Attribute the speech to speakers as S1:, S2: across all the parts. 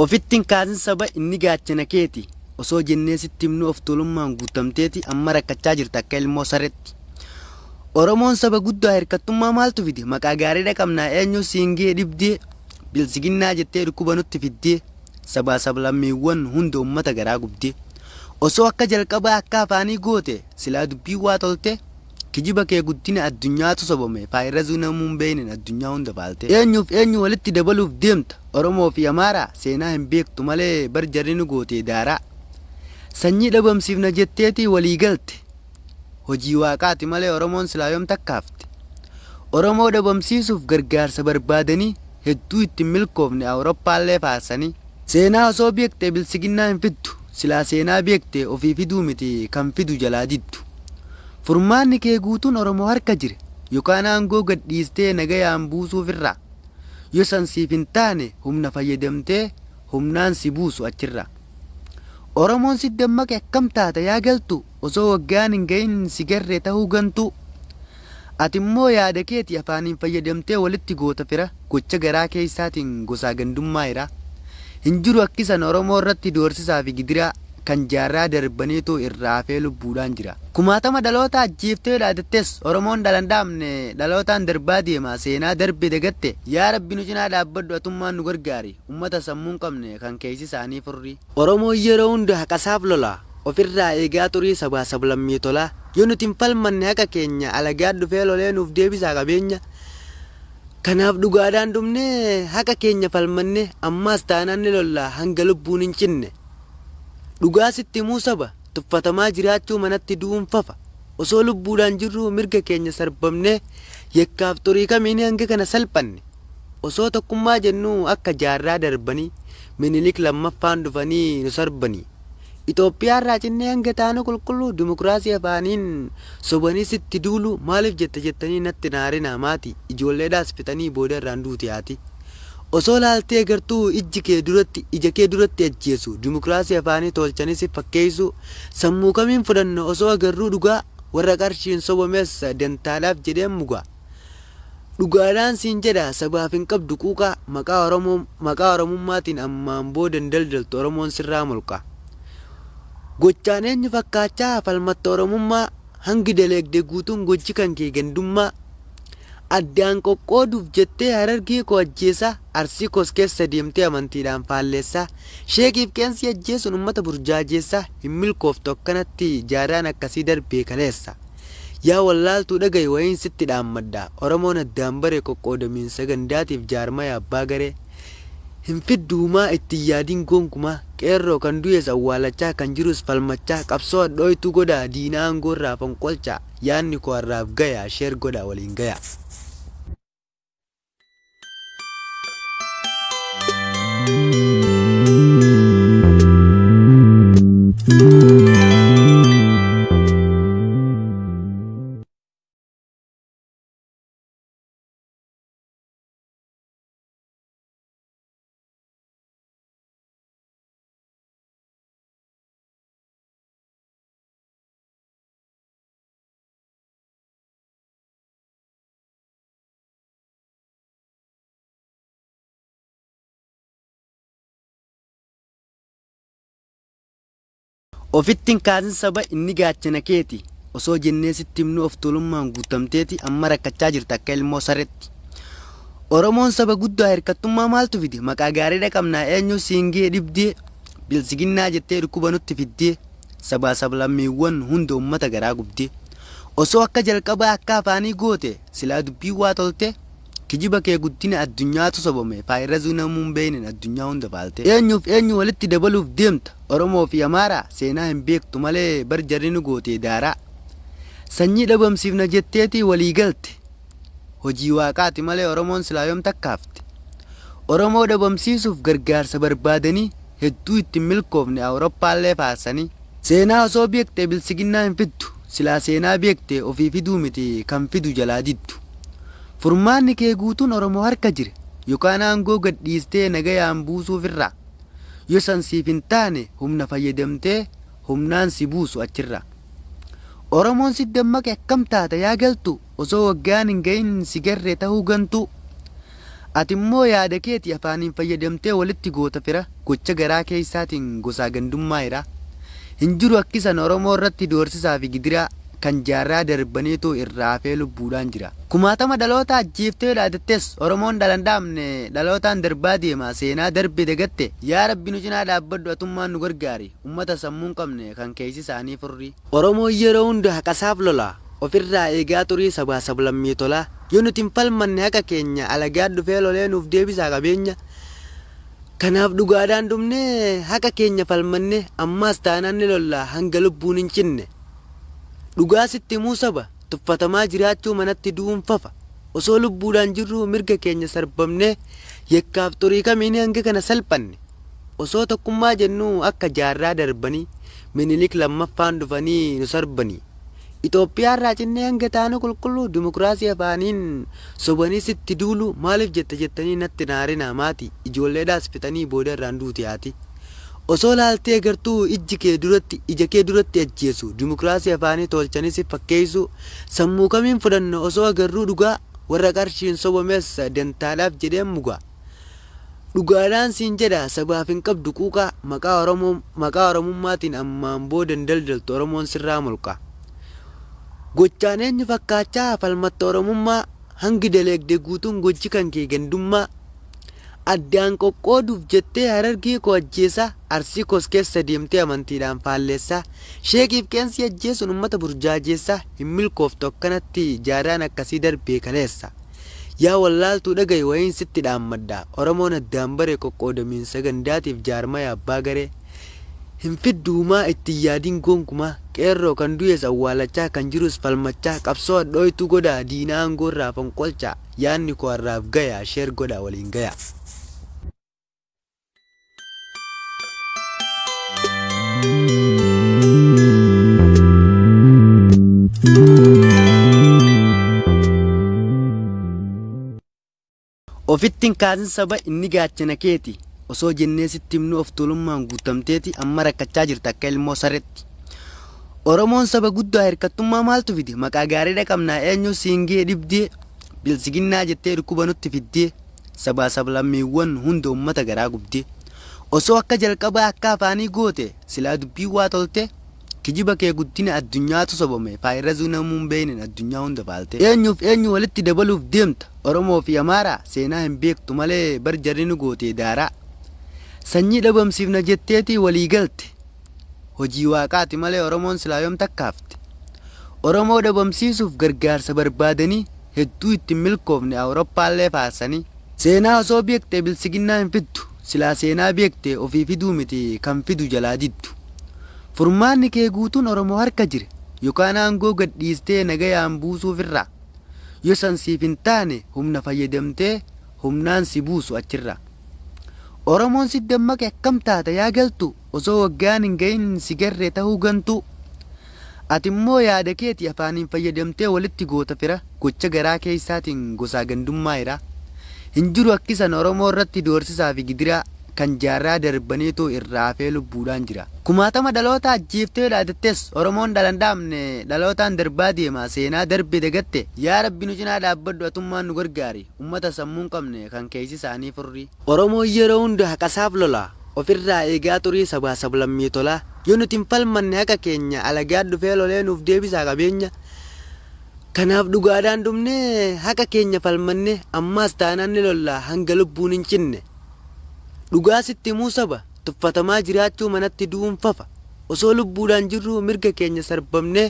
S1: Ofittiin kaasin saba inni gaachana keeti osoo jennee sitti himnu of tuulummaan guutamteeti amma rakkachaa jirta akka ilmoo sareetti. Oromoon saba guddaa hirkattummaa maaltu fide maqaa gaariidha qabnaa eenyu siingee dhibdee bilsiginnaa jettee dhukkuba nutti fiddee sabaa sablammiiwwan hunda ummata garaa gubdee osoo akka jalqabaa akka afaanii goote silaa dubbii waa tolte kijiba kee guddina addunyaatu sobame faayirrazuu namuun beeynin addunyaa hunda faalte eenyuuf eenyu walitti dabaluuf deemta Oromoo fi Amaaraa seenaa hin beektu malee barjarri nu goote daaraa sanyii dhabamsiifna jetteetii walii galte hojii waaqaati malee Oromoon silaa yoom takkaafte Oromoo dhabamsiisuuf gargaarsa barbaadanii hedduu itti milkoofne Awurooppaallee faasanii seenaa osoo beekte bilsiginnaa hin fiddu silaa seenaa beekte ofii fiduu miti kan fidu jalaa diddu. Furmaanni kee guutuun Oromoo harka jire yookaan aangoo gadhiistee nagayaan buusuuf irraa yoo san siif hin taane humna fayyadamtee humnaan si buusu achirraa. Oromoon si dammaqe akkam taata yaa galtu osoo waggaan hin gahin si garree ta'uu gantu ati immoo yaada keeti afaaniin fayyadamtee walitti goota fira gocha garaa keessaatiin gosaa gandummaa jira. Hin jiru akkisan Oromoo irratti doorsisaa fi gidiraa kan jaarraa darbaniitu irraa hafee lubbuudhaan jira. Kumaatama dhaloota ajjeeftee dhaadattes Oromoon dhalandhaamne dhalootaan darbaa deema seenaa darbe dagatte yaa Rabbi nu cinaa dhaabbadhu atummaan nu gargaari ummata sammuun qabne kan keessi isaanii furrii. Oromoo yeroo hunda haqasaaf lola ofirraa eegaa turii sabaa sablammii tolaa yoo nuti hin falmanne haqa keenya alagaan dhufee lolee nuuf deebisaa qabeenya. Kanaaf dhugaadhaan dhumne haqa keenya falmanne ammaas taanaan ni lolla hanga lubbuun hin cinne. Dhugaa sitti himuu saba tuffatamaa jiraachuu manatti du'uun fafa osoo lubbuudhaan jirru mirga keenya sarbamne yakkaaf turii kamiin hanga kana salphanne osoo tokkummaa jennu akka jaarraa darbanii minilik lammaffaan dhufanii nu sarbanii Itoophiyaa irraa cinnee hanga taanu qulqulluu dimokiraasii afaaniin sobanii sitti duulu maaliif jettanii natti naarinaa maati ijoolleedhaas fitanii booda irraan duuti haati. Osoo laaltee gartuu ija kee duratti ajjeesu dimokiraasii afaanii tolchanis fakkeessu sammuu kamiin fudhanna osoo agarruu dhugaa warra qarshiin sobames dantaadhaaf jedheen mugaa. Dhugaadhaan siin jedha sabaaf hin qabdu quuqaa maqaa Oromummaatiin ammaan booda daldaltu Oromoon sirraa mulqa. Gochaan eenyu fakkaachaa falmatta Oromummaa hangi daleegde guutuun gochi kan kee gandummaa. Addaan qoqqooduuf jettee Harargee koo ajjeesaa Arsii koos keessa deemtee amantiidhaan faalleessaa sheekiif qeensi ajjeesuun ummata burjaajeessaa hin milkooftu akkanatti jaarraan akkasii darbee kaleessa. Yaa wallaaltuu dhagaye wayiin sitti dhaammaddaa Oromoon addaan bare qoqqoodamiinsa gandaatiif jaarmaya abbaa garee hin fidduumaa itti yaadiin gonkumaa qeerroo kan du'es awwaalachaa kan jirus falmachaa qabsoo dhooytu godhaa diinaa aangoorraa fonqolchaa yaanni koo harraaf gayaa sheer godhaa waliin gayaa. Ofittiin kaasin saba inni gaachana keeti osoo jennee sitti himnu of tuulummaan guutamteeti amma rakkachaa jirta akka ilmoo sareetti. Oromoon saba guddaa hirkattummaa maaltu fide maqaa gaariidha qabnaa eenyu siingee dhibdee bilsiginnaa jettee dhukkuba nutti fiddee sabaa sablammiiwwan hunda ummata garaa gubdee osoo akka jalqabaa akka afaanii goote silaa dubbii waa tolte kijiba kee guddina addunyaatu sobame faayirrazuu namuun beeynin addunyaa hunda faalte eenyuuf eenyu walitti dabaluuf deemta Oromoo fi Amaaraa seenaa hin beektu malee barjarri nu goote daaraa sanyii dhabamsiifna jetteetii walii galte hojii waaqaati malee Oromoon silaa yoom takkaafte Oromoo dhabamsiisuuf gargaarsa barbaadanii hedduu itti milkoofne Awurooppaallee faasanii seenaa osoo beekte bilsiginnaa hin fiddu silaa seenaa beekte ofii fiduu miti kan fidu jalaa diddu. Furmaanni kee guutuun Oromoo harka jire yookaan aangoo gadhiistee nagayaan buusuuf irraa yoo san siif hin taane humna fayyadamtee humnaan si buusu achirraa. Oromoon si dammaqe akkam taata yaa galtu osoo waggaan hin gahin si garree ta'uu gantu Ati immoo yaada keetii afaaniin fayyadamtee walitti goota fira gocha garaa keessaatiin gosaa gandummaa jira. Hin jiru akkisan Oromoo irratti doorsisaa fi gidiraa kan jaarraa darbaniitu irraa hafee lubbuudhaan jira. Kumaatama dhaloota ajjeeftee dhaadattes Oromoon dhalandhaamne dhalootaan darbaa deema seenaa darbe dagatte. Yaa Rabbi nu cinaa dhaabbadhu atummaan nu gargaari ummata sammuu hin qabne kan keessi isaanii furri. Oromoo yeroo hunda haqasaaf lola ofirraa eegaa turii sabaa sablammii tolaa. Yoo nuti hin falmanne haqa keenya alagaan dhufee lolee nuuf deebisaa qabeenya. Kanaaf dhugaadhaan dhumne haqa keenya falmanne ammaas taanaan ni lolla hanga lubbuun hin cinne. Dhugaa sitti himuu saba tuffatamaa jiraachuu manatti du'uun fafa. Osoo lubbuudhaan jirru mirga keenya sarbamne yakkaaf xurii kamiin hanga kana salphanne. Osoo tokkummaa jennu akka jaarraa darbanii Minilik lammaffaan dhufanii nu sarbanii. Itoophiyaa irraa cinnee hanga taanu qulqulluu dimokiraasii afaaniin sobanii sitti duulu maaliif jettanii natti naarina maati ijoolleedhaas fitanii booda irraan duuti haati. Osoo laaltee gartuu ija kee duratti ajjeesu dimokiraasii afaanii tolchanis fakkeessu sammuu kamiin fudhanna osoo agarruu dhugaa warra qarshiin sobames dantaadhaaf jedheen mugaa. Dhugaadhaan siin jedha sabaaf hin qabdu quuqaa maqaa oromummaatiin ammaan booda daldaltu Oromoon sirraa mulqa. Gochaan eenyu fakkaachaa falmatta Oromummaa hangi daleegde guutuun gochi kan kee gandummaa. Addaan qoqqooduuf jettee Harargee koo ajjeesaa Arsii koos keessa deemtee amantiidhaan faalleessaa. Sheekiif qeensi ajjeesuun uummata burjaajeessaa hin milkooftu akkanatti jaarraan akkasii darbee kaleessa. Yaa wallaaltuu dhagaye wayiin sitti dhaammaddaa Oromoon addaan bare qoqqoodamiinsa gandaatiif jaarmaya abbaa garee. Hin fidduumaa itti yaadiin gonkumaa qeerroo kan du'es awwaalachaa kan jirus falmachaa qabsoo adhooytuu godhaa diinaa aangoo irraa fonqolchaa yaadni koo har'aaf gayaa sheer godhaa waliin gayaa. Ofittiin kaasin saba inni gaachana keeti. Osoo jennee sitti himnu of tolummaan guutamteeti amma rakkachaa jirta akka ilmoo sareetti. Oromoon saba guddaa hirkattummaa maaltu fide maqaa gaariidha qabnaa eenyu siingee dhibdee bilsiginnaa jettee dhukkuba nutti fiddee sabaa sablammiiwwan hunda uummata garaa gubdee. Osoo akka jalqabaa akka afaanii goote silaa dubbii waa tolte kijiba kee guddina addunyaatu sobame faayirrazuu namuun beeynen addunyaa hunda faalte. Eenyuuf eenyu walitti dabaluuf deemta Oromoo fi Amaaraa seenaa hin beektu malee barjarri nu gootee daaraa. Sanyii dhabamsiifna jetteetii walii galte hojii waaqaati malee Oromoon silaa yoom takkaafte. Oromoo dhabamsiisuuf gargaarsa barbaadanii hedduu ittiin milkoofne Awurooppaallee faarsanii. Seenaa osoo beekte bilsiginnaa hin fiddu silaa seenaa beekte ofii fiduu miti kan fidu jalaa diddu. Furmaanni kee guutuun Oromoo harka jire yookaan aangoo gadhiistee nagayaan buusuuf irraa. Yoo san siif hin taane humna fayyadamtee humnaan si buusu achirraa. Oromoon si dammaqe akkam taata yaa galtu osoo waggaan hin gahin si garree ta'uu gantu. Ati immoo yaada keetii afaaniin fayyadamtee walitti goota fira gocha garaa keessaatiin gosaa gandummaa jira. Hin jiru akkisan Oromoo irratti doorsisaa fi gidiraa kan jaarraa darbaniitu irraa hafee lubbuudhaan jira. Kumaatama dhaloota ajjeeftee dhaadattes Oromoon dhalandhaamne dhalootaan darbaa deema seenaa darbe dagatte. Yaa Rabbi nu cinaa dhaabbadhu atummaan nu gargaari ummata sammuu hin qabne kan keessi isaanii furri. Oromoo yeroo hunda haqasaaf lola ofirraa eegaa turii sabaa sablammii tolaa. Yoo nuti hin falmanne haqa keenya alagaan dhufee lolee nuuf deebisaa qabeenya. Kanaaf dhugaadhaan dhumne haqa keenya falmanne ammaas taanaan ni lolla hanga lubbuun hin cinne. Dhugaa sitti himuu saba tuffatamaa jiraachuu manatti du'uun fafa. Osoo lubbuudhaan jirru mirga keenya sarbamne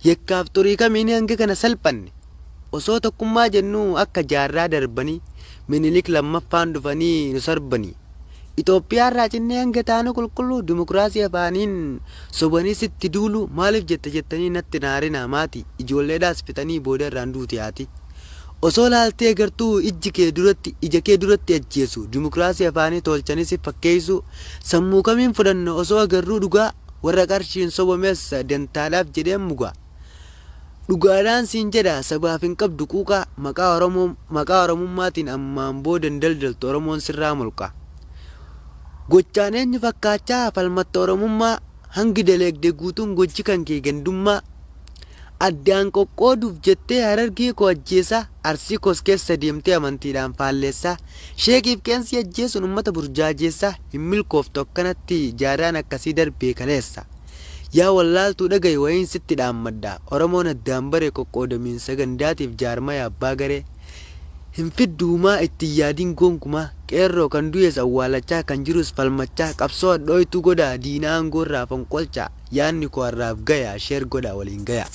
S1: yakkaaf xurii kamiin hanga kana salphanne. Osoo tokkummaa jennu akka jaarraa darbanii Minilik lammaffaan dhufanii nu sarbanii. Itoophiyaa irraa cinnee hanga taanu qulqulluu dimokiraasii afaaniin sobanii sitti duulu maaliif jettanii natti naarina maati ijoolleedhaas fitanii booda irraan duuti haati. Osoo laaltee gartuu ija kee duratti ajjeesu dimokiraasii afaanii tolchanis fakkeessu sammuu kamiin fudhanna osoo agarruu dhugaa warra qarshiin sobames dantaadhaaf jedheen mugaa. Dhugaadhaan siin jedha sabaaf hin qabdu quuqaa maqaa oromummaatiin ammaan booda daldaltu Oromoon sirraa mulqa. Gochaan eenyu fakkaachaa falmatta Oromummaa hangi daleegde guutuun gochi kan kee gandummaa. addaan qoqqooduuf jettee Harargee koo ajjeesaa Arsii koos keessa deemtee amantiidhaan faalleessaa sheekiif qeensi ajjeesuun uummata burjaajeessaa hin milkooftu akkanatti jaaraan akkasii darbee kaleessa yaa wallaaltuu dhagaye wayiin sitti dhaammaddaa Oromoon addaan bare qoqqoodamiinsa gandaatiif jaarmaya abbaa garee hin fidduumaa itti yaadiin gonkumaa qeerroo kan du'es awwaalachaa kan jirus falmachaa qabsoo dhooytu godhaa diinaa aangoorraa fonqolchaa yaanni koo har'aaf gayaa sheer godhaa waliin gayaa.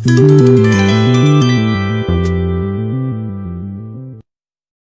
S2: Mm-hmm.